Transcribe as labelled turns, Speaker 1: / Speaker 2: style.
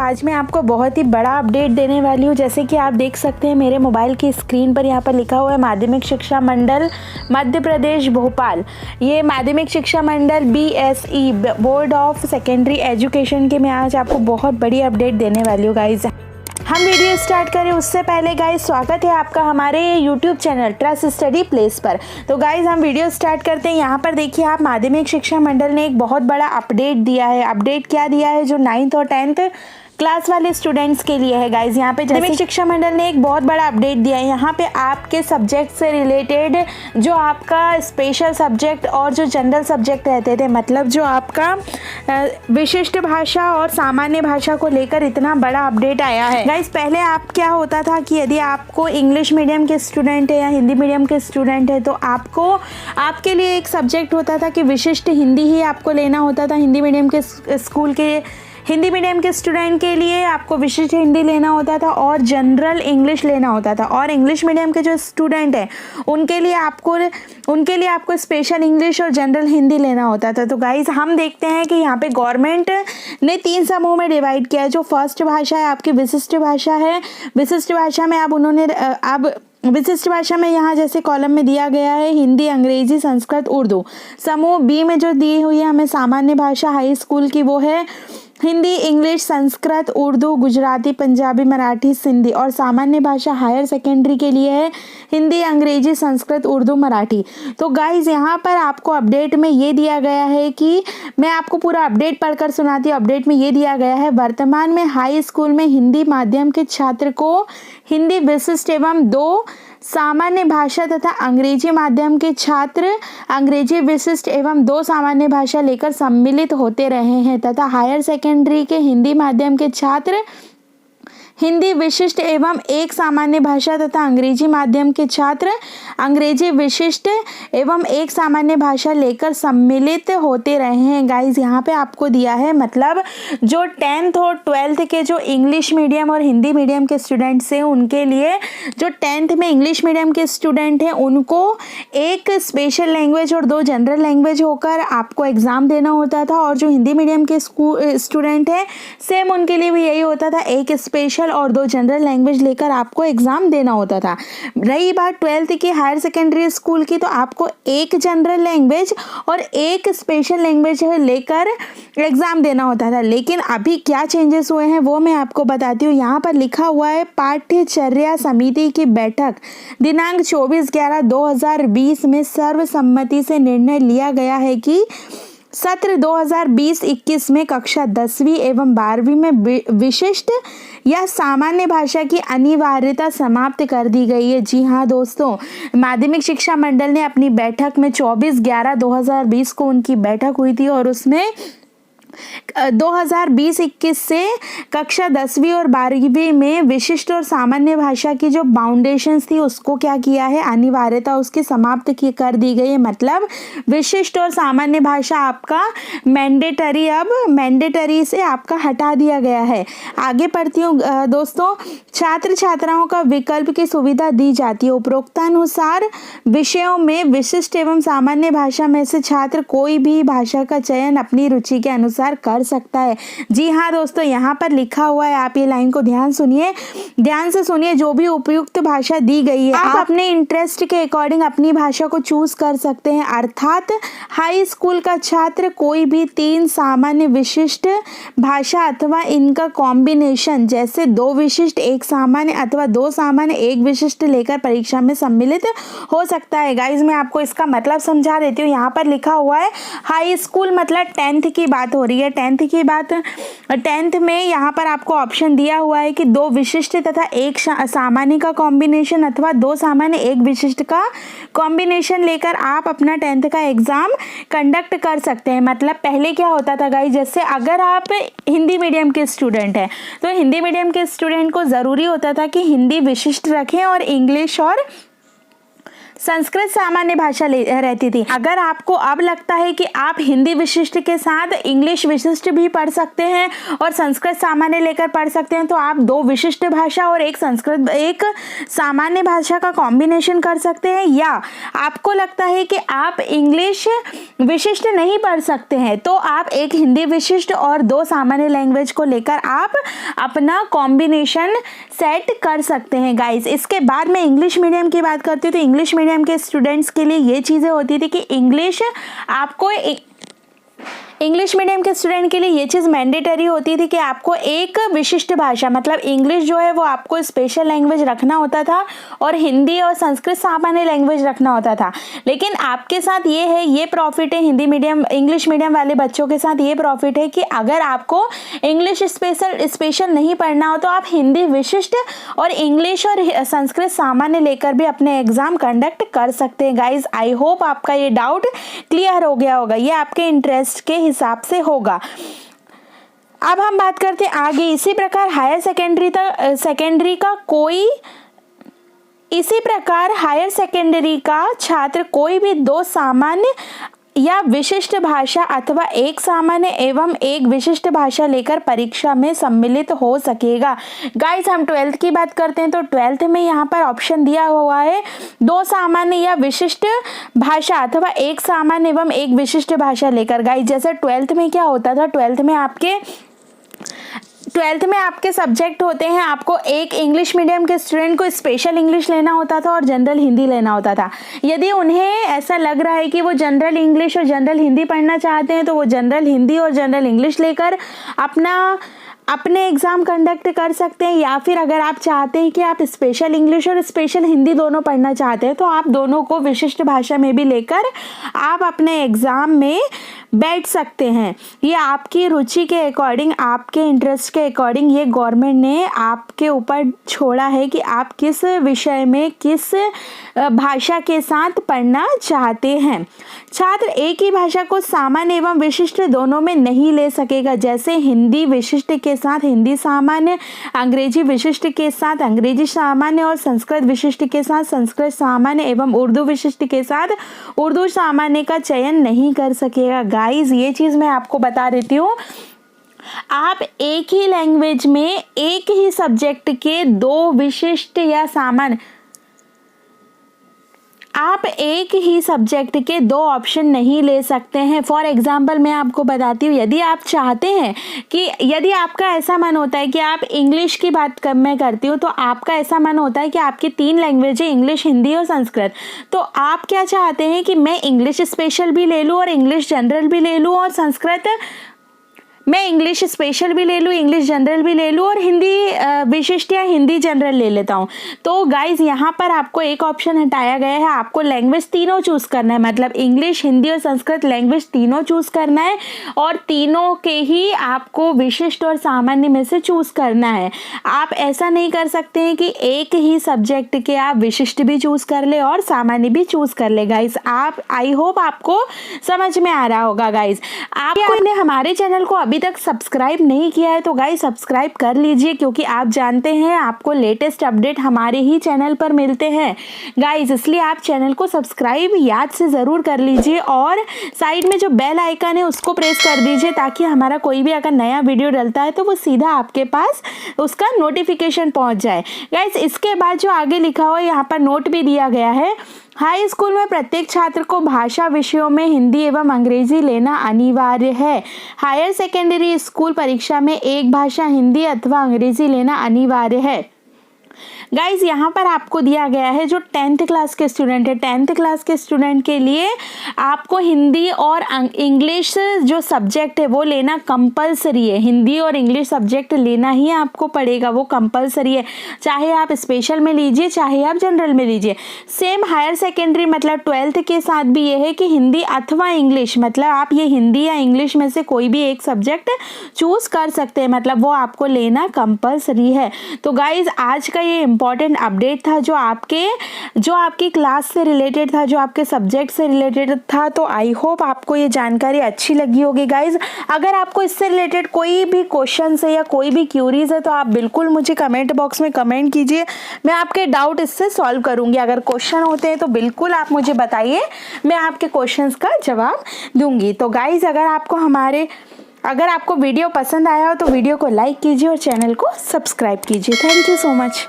Speaker 1: आज मैं आपको बहुत ही बड़ा अपडेट देने वाली हूँ। जैसे कि आप देख सकते हैं मेरे मोबाइल की स्क्रीन पर यहाँ पर लिखा हुआ है माध्यमिक शिक्षा मंडल मध्य प्रदेश भोपाल। ये माध्यमिक शिक्षा मंडल BSE board of secondary education की मैं आज आपको बहुत बड़ी अपडेट देने वाली हूँ गाइज। हम वीडियो स्टार्ट करें उससे पहले गाइज स्वागत है आपका हमारे YouTube channel trust study place पर। तो गाइज हम वीडियो स्टार्ट करते हैं। यहाँ पर देखिए आप माध्यमिक शिक्षा मंडल ने एक बहुत बड़ा अपडेट दिया है। अपडेट क्या दिया है जो 9th और 10th क्लास वाले स्टूडेंट्स के लिए है गाइज। यहाँ पे माध्यमिक शिक्षा मंडल ने एक बहुत बड़ा अपडेट दिया है। यहाँ पे आपके सब्जेक्ट से रिलेटेड जो आपका स्पेशल सब्जेक्ट और जो जनरल सब्जेक्ट रहते थे, मतलब जो आपका विशिष्ट भाषा और सामान्य भाषा को लेकर इतना बड़ा अपडेट आया है गाइज। पहले आप क्या होता था कि यदि आपको इंग्लिश मीडियम के स्टूडेंट है या हिंदी मीडियम के स्टूडेंट है तो आपके लिए एक सब्जेक्ट होता था कि विशिष्ट हिंदी ही आपको लेना होता था। हिंदी मीडियम के स्कूल के हिंदी मीडियम के स्टूडेंट के लिए आपको विशिष्ट हिंदी लेना होता था और जनरल इंग्लिश लेना होता था। और इंग्लिश मीडियम के जो स्टूडेंट हैं उनके लिए आपको स्पेशल इंग्लिश और जनरल हिंदी लेना होता था। तो गाइज हम देखते हैं कि यहाँ पे गवर्नमेंट ने 3 समूह में डिवाइड किया है। जो फर्स्ट भाषा है आपकी विशिष्ट भाषा है। विशिष्ट भाषा में विशिष्ट भाषा में यहाँ जैसे कॉलम में दिया गया है हिंदी, अंग्रेजी, संस्कृत, उर्दू। समूह बी में जो दी हुई है हमें सामान्य भाषा हाई स्कूल की, वो है हिंदी, इंग्लिश, संस्कृत, उर्दू, गुजराती, पंजाबी, मराठी, सिंधी। और सामान्य भाषा हायर सेकेंडरी के लिए है हिंदी, अंग्रेजी, संस्कृत, उर्दू, मराठी। तो गाइज यहाँ पर आपको अपडेट में ये दिया गया है कि मैं आपको पूरा अपडेट पढ़कर सुनाती हूँ। अपडेट में ये दिया गया है वर्तमान में हाई स्कूल में हिंदी माध्यम के छात्र को हिंदी विशिष्ट एवं 2 सामान्य भाषा तथा अंग्रेजी माध्यम के छात्र अंग्रेजी विशिष्ट एवं 2 सामान्य भाषा लेकर सम्मिलित होते रहे हैं तथा हायर सेकेंडरी के हिंदी माध्यम के छात्र हिंदी विशिष्ट एवं 1 सामान्य भाषा तथा अंग्रेजी माध्यम के छात्र अंग्रेजी विशिष्ट एवं 1 सामान्य भाषा लेकर सम्मिलित होते रहे हैं। गाइज यहाँ पे आपको दिया है, मतलब जो 10th और 12th के जो इंग्लिश मीडियम और हिंदी मीडियम के स्टूडेंट्स हैं उनके लिए, जो 10th में इंग्लिश मीडियम के स्टूडेंट हैं उनको एक स्पेशल लैंग्वेज और 2 जनरल लैंग्वेज होकर आपको एग्ज़ाम देना होता था। और जो हिंदी मीडियम के स्टूडेंट हैं सेम उनके लिए भी यही होता था, एक स्पेशल और 2 जनरल लैंग्वेज लेकर आपको एग्जाम देना होता था। रही बात 12th की हायर सेकेंडरी स्कूल की, तो आपको एक जनरल लैंग्वेज और एक स्पेशल लैंग्वेज लेकर एग्जाम देना होता था। लेकिन अभी क्या चेंजेस हुए हैं वो मैं आपको बताती हूँ। यहाँ पर लिखा हुआ है पाठ्यचर्या समिति की बैठक दिनांक 24/11/2020 में सर्वसम्मति से निर्णय लिया गया है कि सत्र 2020-21 में कक्षा 10वीं एवं 12वीं में विशिष्ट या सामान्य भाषा की अनिवार्यता समाप्त कर दी गई है। जी हाँ दोस्तों, माध्यमिक शिक्षा मंडल ने अपनी बैठक में 24/11/2020 को उनकी बैठक हुई थी और उसमें 2020-21 से कक्षा 10वीं और 12वीं में विशिष्ट और सामान्य भाषा की जो बाउंडेशंस थी उसको क्या किया है, अनिवार्यता उसकी समाप्त कर दी गई है। मतलब विशिष्ट और सामान्य भाषा आपका मैंडेटरी, अब मैंडेटरी से आपका हटा दिया गया है। आगे पढ़ती हूँ दोस्तों। छात्र छात्राओं का विकल्प की सुविधा दी जाती है। उपरोक्तानुसार विषयों में विशिष्ट एवं सामान्य भाषा में से छात्र कोई भी भाषा का चयन अपनी रुचि के अनुसार कर सकता है। जी हाँ दोस्तों, यहाँ पर लिखा हुआ है, आप ये लाइन को ध्यान से सुनिए। जो भी उपयुक्त भाषा दी गई है आप अपने इंटरेस्ट के अकॉर्डिंग अपनी भाषा को चूज कर सकते हैं। अर्थात हाई स्कूल का छात्र कोई भी 3 सामान्य विशिष्ट भाषा अथवा इनका कॉम्बिनेशन, जैसे 2 विशिष्ट 1 सामान्य अथवा 2 सामान्य 1 विशिष्ट लेकर परीक्षा में सम्मिलित हो सकता है। गाइज मैं आपको इसका मतलब समझा देती हूँ। यहाँ पर लिखा हुआ है हाई स्कूल मतलब 10th की बात हो रही है। 10th की बात, 10th में यहाँ पर आपको ऑप्शन दिया हुआ है कि 2 विशिष्ट तथा 1 सामान्य का कॉम्बिनेशन अथवा 2 सामान्य 1 विशिष्ट का कॉम्बिनेशन लेकर आप अपना 10th का एग्जाम कंडक्ट कर सकते हैं। मतलब पहले क्या होता था गाइस, जैसे अगर आप हिंदी मीडियम के स्टूडेंट हैं तो हिंदी मीडियम के स्टूडेंट को ज़रूरी होता था कि हिंदी विशिष्ट रखें और इंग्लिश और संस्कृत सामान्य भाषा रहती थी। अगर आपको अब लगता है कि आप हिंदी विशिष्ट के साथ इंग्लिश विशिष्ट भी पढ़ सकते हैं और संस्कृत सामान्य लेकर पढ़ सकते हैं, तो आप 2 विशिष्ट भाषा और एक सामान्य भाषा का कॉम्बिनेशन कर सकते हैं। या आपको लगता है कि आप इंग्लिश विशिष्ट नहीं पढ़ सकते हैं, तो आप एक हिंदी विशिष्ट और 2 सामान्य लैंग्वेज को लेकर आप अपना कॉम्बिनेशन सेट कर सकते हैं गाइस। इसके बाद मैं इंग्लिश मीडियम की बात करती हूँ, तो इंग्लिश मीडियम के स्टूडेंट्स के लिए ये चीज़ें होती थी कि इंग्लिश मीडियम के स्टूडेंट के लिए ये चीज़ मैंडेटरी होती थी कि आपको एक विशिष्ट भाषा मतलब इंग्लिश जो है वो आपको स्पेशल लैंग्वेज रखना होता था और हिंदी और संस्कृत सामान्य लैंग्वेज रखना होता था। लेकिन आपके साथ ये प्रॉफिट है, इंग्लिश मीडियम वाले बच्चों के साथ ये प्रॉफिट है कि अगर आपको इंग्लिश स्पेशल नहीं पढ़ना हो तो आप हिंदी विशिष्ट और इंग्लिश और संस्कृत सामान्य लेकर भी अपने एग्जाम कंडक्ट कर सकते हैं। गाइज आई होप आपका ये डाउट क्लियर हो गया होगा, ये आपके इंटरेस्ट के हिसाब से होगा। अब हम बात करते हैं आगे। इसी प्रकार हायर सेकेंडरी का छात्र कोई भी 2 सामान्य या विशिष्ट भाषा अथवा एक सामान्य एवं एक विशिष्ट भाषा लेकर परीक्षा में सम्मिलित हो सकेगा। गाइस हम 12th की बात करते हैं, तो 12th में यहाँ पर ऑप्शन दिया हुआ है 2 सामान्य या विशिष्ट भाषा अथवा एक सामान्य एवं एक विशिष्ट भाषा लेकर। गाइस जैसे 12th में क्या होता था, 12th में आपके सब्जेक्ट होते हैं, आपको एक इंग्लिश मीडियम के स्टूडेंट को स्पेशल इंग्लिश लेना होता था और जनरल हिंदी लेना होता था। यदि उन्हें ऐसा लग रहा है कि वो जनरल इंग्लिश और जनरल हिंदी पढ़ना चाहते हैं, तो वो जनरल हिंदी और जनरल इंग्लिश लेकर अपने एग्ज़ाम कंडक्ट कर सकते हैं। या फिर अगर आप चाहते हैं कि आप स्पेशल इंग्लिश और स्पेशल हिंदी दोनों पढ़ना चाहते हैं, तो आप दोनों को विशिष्ट भाषा में भी लेकर आप अपने एग्ज़ाम में बैठ सकते हैं। ये आपकी रुचि के अकॉर्डिंग, आपके इंटरेस्ट के अकॉर्डिंग ये गवर्नमेंट ने आपके ऊपर छोड़ा है कि आप किस विषय में किस भाषा के साथ पढ़ना चाहते हैं। छात्र एक ही भाषा को सामान्य एवं विशिष्ट दोनों में नहीं ले सकेगा। जैसे हिंदी विशिष्ट के साथ हिंदी सामान्य, अंग्रेजी विशिष्ट के साथ अंग्रेजी सामान्य और संस्कृत विशिष्ट के साथ संस्कृत सामान्य एवं उर्दू विशिष्ट के साथ उर्दू सामान्य का चयन नहीं कर सकेगा। गाइस ये चीज़ मैं आपको बता देती हूँ, आप एक ही लैंग्वेज में एक ही सब्जेक्ट के 2 विशिष्ट या सामान्य, आप एक ही सब्जेक्ट के 2 ऑप्शन नहीं ले सकते हैं। फॉर एग्जाम्पल मैं आपको बताती हूँ, यदि आप चाहते हैं कि यदि आपका ऐसा मन होता है कि आप इंग्लिश की बात मैं करती हूँ, तो आपका ऐसा मन होता है कि आपकी 3 लैंग्वेज है, इंग्लिश, हिंदी और संस्कृत। तो आप क्या चाहते हैं कि मैं इंग्लिश स्पेशल भी ले लूँ और इंग्लिश जनरल भी ले लूँ और संस्कृत मैं इंग्लिश स्पेशल भी ले लूँ, इंग्लिश जनरल भी ले लूँ और हिंदी विशिष्ट या हिंदी जनरल ले लेता हूँ। तो गाइज यहाँ पर आपको एक ऑप्शन हटाया गया है, आपको लैंग्वेज तीनों चूज़ करना है, मतलब इंग्लिश, हिंदी और संस्कृत लैंग्वेज तीनों चूज़ करना है और तीनों के ही आपको विशिष्ट और सामान्य में से चूज़ करना है। आप ऐसा नहीं कर सकते हैं कि एक ही सब्जेक्ट के आप विशिष्ट भी चूज़ कर ले और सामान्य भी चूज़ कर ले। गाइज आप, आई होप आपको समझ में आ रहा होगा। गाइज आपने हमारे चैनल को अभी तक सब्सक्राइब नहीं किया है तो गाइस सब्सक्राइब कर लीजिए, क्योंकि आप जानते हैं आपको लेटेस्ट अपडेट हमारे ही चैनल पर मिलते हैं गाइस, इसलिए आप चैनल को सब्सक्राइब याद से ज़रूर कर लीजिए और साइड में जो बेल आइकन है उसको प्रेस कर दीजिए, ताकि हमारा कोई भी अगर नया वीडियो डलता है तो वो सीधा आपके पास उसका नोटिफिकेशन पहुंच जाए। गाइस इसके बाद जो आगे लिखा हुआ है यहाँ पर नोट भी दिया गया है, हाई स्कूल में प्रत्येक छात्र को भाषा विषयों में हिंदी एवं अंग्रेजी लेना अनिवार्य है। हायर सेकेंडरी स्कूल परीक्षा में एक भाषा हिंदी अथवा अंग्रेजी लेना अनिवार्य है। गाइज यहाँ पर आपको दिया गया है जो 10th क्लास के स्टूडेंट है, 10th क्लास के स्टूडेंट के लिए आपको हिंदी और इंग्लिश जो सब्जेक्ट है वो लेना कंपलसरी है। हिंदी और इंग्लिश सब्जेक्ट लेना ही आपको पड़ेगा, वो कंपलसरी है, चाहे आप स्पेशल में लीजिए चाहे आप जनरल में लीजिए। सेम हायर सेकेंडरी मतलब 12th के साथ भी ये है कि हिंदी अथवा इंग्लिश, मतलब आप ये हिंदी या इंग्लिश में से कोई भी एक सब्जेक्ट चूज़ कर सकते हैं, मतलब वो आपको लेना कंपलसरी है। तो गाइज आज का ये इम्पॉर्टेंट अपडेट था जो आपकी क्लास से रिलेटेड था, जो आपके सब्जेक्ट से रिलेटेड था। तो आई होप आपको ये जानकारी अच्छी लगी होगी गाइज। अगर आपको इससे रिलेटेड कोई भी क्वेश्चन है या कोई भी क्यूरीज है तो आप बिल्कुल मुझे कमेंट बॉक्स में कमेंट कीजिए, मैं आपके डाउट इससे सॉल्व करूँगी। अगर क्वेश्चन होते हैं तो बिल्कुल आप मुझे बताइए, मैं आपके क्वेश्चंस का जवाब दूंगी। तो गाइज अगर आपको वीडियो पसंद आया हो तो वीडियो को लाइक कीजिए और चैनल को सब्सक्राइब कीजिए। Thank you so much.